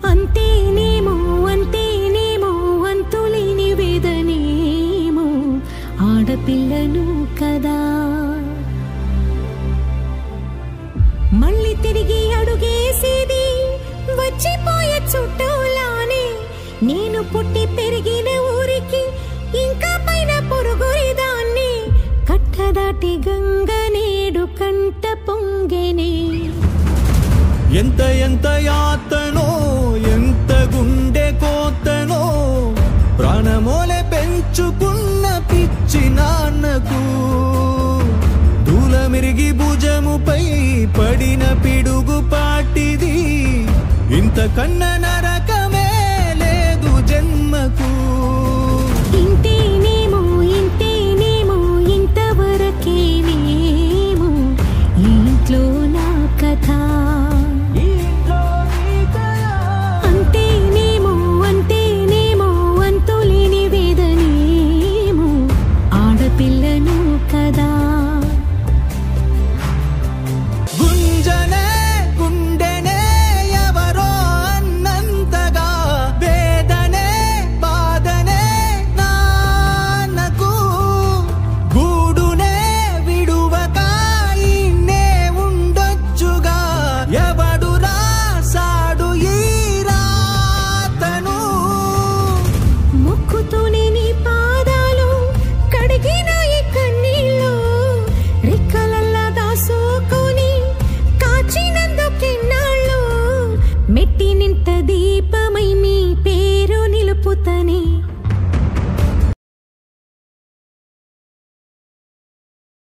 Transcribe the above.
అంతేనేమో అంతేనేమో అంతులేని వేదనేమో ఆడపిల్లను కదా. మళ్ళీ తిరిగి అడుగేసేది వచ్చిపోయే చుట్టూలానే. నేను పుట్టి పెరిగిన ఊరికి ఇంకా పైన పొరుగురిదాన్ని. కట్టదాటి గంగ నేడు కంట పొంగెనే. ఎంత ఎంత యాతనో ఎంత గుండె కోతనో ప్రాణమోలే పెంచుకున్న పిచ్చి నాన్నకు. దూలమిరిగి భుజముపై పడిన పిడుగు పాటిది ఇంత కన్న నరక